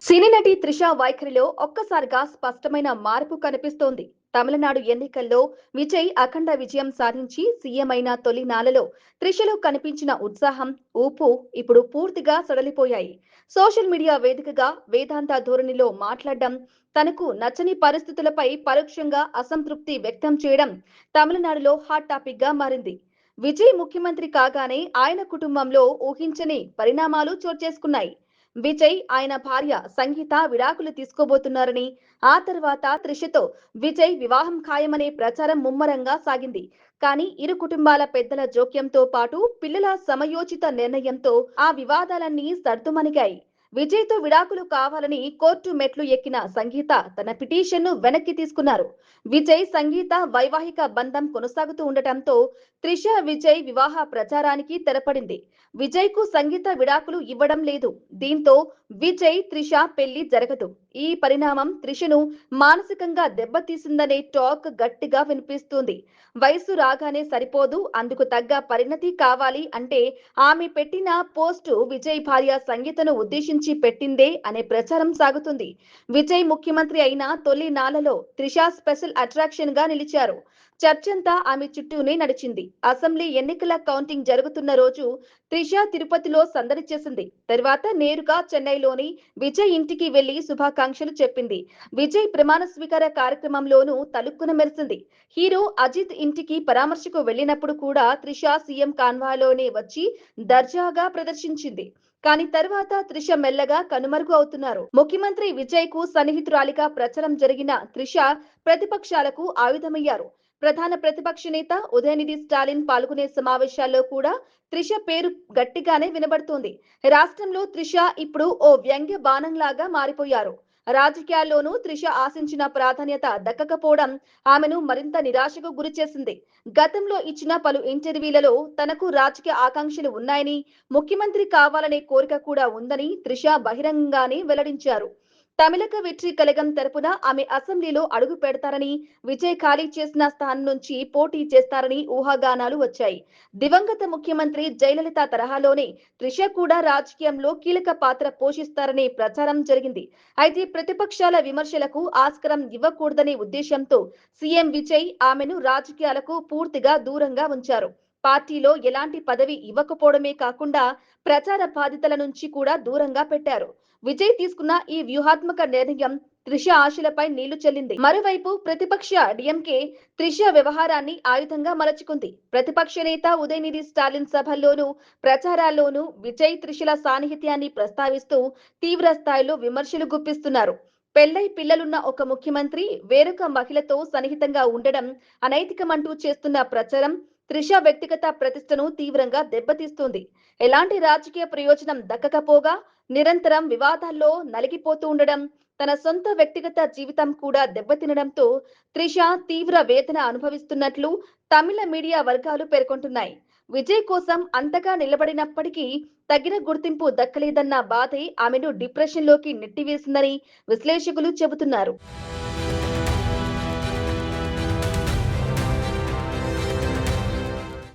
సినీ నటి త్రిష వైఖరిలో ఒక్కసారిగా స్పష్టమైన మార్పు కనిపిస్తోంది. తమిళనాడు ఎన్నికల్లో విజయ్ అఖండ విజయం సాధించి సీఎం అయిన తొలి నాళ్లలో త్రిషలో కనిపించిన ఉత్సాహం, ఊపు ఇప్పుడు పూర్తిగా సడలిపోయాయి. సోషల్ మీడియా వేదికగా వేదాంత ధోరణిలో మాట్లాడడం, తనకు నచ్చని పరిస్థితులపై పరోక్షంగా అసంతృప్తి వ్యక్తం చేయడం తమిళనాడులో హాట్ టాపిక్ గా మారింది. విజయ్ ముఖ్యమంత్రి కాగానే ఆయన కుటుంబంలో ఊహించని పరిణామాలు చోటు చేసుకున్నాయి. విజయ్ ఆయన భార్య సంగీత విడాకులు తీసుకోబోతున్నారని, ఆ తర్వాత త్రిషతో విజయ్ వివాహం ఖాయమనే ప్రచారం ముమ్మరంగా సాగింది. కానీ ఇరు కుటుంబాల పెద్దల జోక్యంతో పాటు పిల్లల సమయోచిత నిర్ణయంతో ఆ వివాదాలన్నీ సర్దుమణిగాయి. విజయ్తో విడాకులు కావాలని కోర్టు మెట్లు ఎక్కిన సంగీత తన పిటిషన్ను వెనక్కి తీసుకున్నారు. విజయ్ సంగీత వైవాహిక బంధం కొనసాగుతూ ఉండటంతో త్రిష విజయ్ వివాహ ప్రచారానికి తెరపడింది. విజయ్ కు సంగీత విడాకులు ఇవ్వడం లేదు. దీంతో విజయ్ త్రిష పెళ్లి జరగదు. ఈ పరిణామం త్రిషను మానసికంగా దెబ్బతీసిందనే టాక్ గట్టిగా వినిపిస్తుంది. వయసు రాగానే సరిపోదు, అందుకు తగ్గ పరిణతి కావాలి అంటే ఆమె పెట్టిన పోస్టు విజయ్ భార్య సంగీతను ఉద్దేశించి పెట్టిందే అనే ప్రచారం సాగుతుంది. విజయ్ ముఖ్యమంత్రి అయిన తొలి నాళ్లలో త్రిష స్పెషల్ అట్రాక్షన్ గా నిలిచారు. చర్చంతా ఆమె చుట్టూనే నడిచింది. అసెంబ్లీ ఎన్నికల కౌంటింగ్ జరుగుతున్న రోజు త్రిష తిరుపతిలో సందడి చేసింది. తర్వాత నేరుగా చెన్నైలోని విజయ్ ఇంటికి వెళ్లి శుభాకాంక్షలు చెప్పింది. విజయ్ ప్రమాణ స్వీకార కార్యక్రమంలోనూ తలుక్కున మెరిసింది. హీరో అజిత్ ఇంటికి పరామర్శకు వెళ్లినప్పుడు కూడా త్రిష సీఎం కాన్వాయ్లోనే వచ్చి దర్జాగా ప్రదర్శించింది. కానీ తర్వాత త్రిష మెల్లగా కనుమరుగు అవుతున్నారు. ముఖ్యమంత్రి విజయ్ కు సన్నిహితురాలిగా ప్రచారం జరిగిన త్రిష ప్రతిపక్షాలకు ఆయుధమయ్యారు. ప్రధాన ప్రతిపక్ష నేత ఉదయనిధి స్టాలిన్ పాల్గొనే సమావేశాల్లో కూడా త్రిష పేరు గట్టిగానే వినబడుతోంది. రాష్ట్రంలో త్రిష ఇప్పుడు ఓ వ్యంగ్య బాణంలాగా మారిపోయారు. రాజకీయాల్లోనూ త్రిష ఆశించిన ప్రాధాన్యత దక్కకపోవడం ఆమెను మరింత నిరాశకు గురిచేసింది. గతంలో ఇచ్చిన పలు ఇంటర్వ్యూలలో తనకు రాజకీయ ఆకాంక్షలు ఉన్నాయని, ముఖ్యమంత్రి కావాలనే కోరిక కూడా ఉందని త్రిష బహిరంగంగానే వెల్లడించారు. తమిళక వెట్రి కళగం తరపున ఆమె అసెంబ్లీలో అడుగు పెడతారని, విజయ్ ఖాళీ చేసిన స్థానం నుంచి పోటీ చేస్తారని ఊహాగానాలు వచ్చాయి. దివంగత ముఖ్యమంత్రి జయలలిత తరహాలోనే త్రిష కూడా రాజకీయంలో కీలక పాత్ర పోషిస్తారనే ప్రచారం జరిగింది. అయితే ప్రతిపక్షాల విమర్శలకు ఆస్కారం ఇవ్వకూడదనే ఉద్దేశంతో సీఎం విజయ్ ఆమెను రాజకీయాలకు పూర్తిగా దూరంగా ఉంచారు. పార్టీలో ఎలాంటి పదవి ఇవ్వకపోవడమే కాకుండా ప్రచార బాధ్యతల నుంచి కూడా దూరంగా పెట్టారు. విజయ్ తీసుకున్న ఈ వ్యూహాత్మక నిర్ణయం త్రిష ఆశలపై నీళ్లు చల్లింది. మరోవైపు ప్రతిపక్ష డిఎంకే త్రిష వ్యవహారాన్ని ఆయుధంగా మలచుకుంది. ప్రతిపక్ష నేత ఉదయనిధి స్టాలిన్ సభల్లోనూ ప్రచారాల్లోనూ విజయ్ త్రిషల సాన్నిహిత్యాన్ని ప్రస్తావిస్తూ తీవ్ర స్థాయిలో విమర్శలు గుప్పిస్తున్నారు. పెళ్లై పిల్లలున్న ఒక ముఖ్యమంత్రి వేరొక మహిళతో సన్నిహితంగా ఉండడం అనైతికమంటూ చేస్తున్న ప్రచారం త్రిష వ్యక్తిగత ప్రతిష్టను తీవ్రంగా దెబ్బతీస్తుంది. ఎలాంటి రాజకీయ ప్రయోజనం దక్కకపోగా నిరంతరం వివాదాల్లో నలిగిపోతూ ఉండడం, తన సొంత వ్యక్తిగత జీవితం కూడా దెబ్బతినడంతో త్రిష తీవ్ర వేదన అనుభవిస్తున్నట్లు తమిళ మీడియా వర్గాలు పేర్కొంటున్నాయి. విజయ్ కోసం అంతగా నిలబడినప్పటికీ తగిన గుర్తింపు దక్కలేదన్న బాధే ఆమెను డిప్రెషన్లోకి నెట్టివేసిందని విశ్లేషకులు చెబుతున్నారు.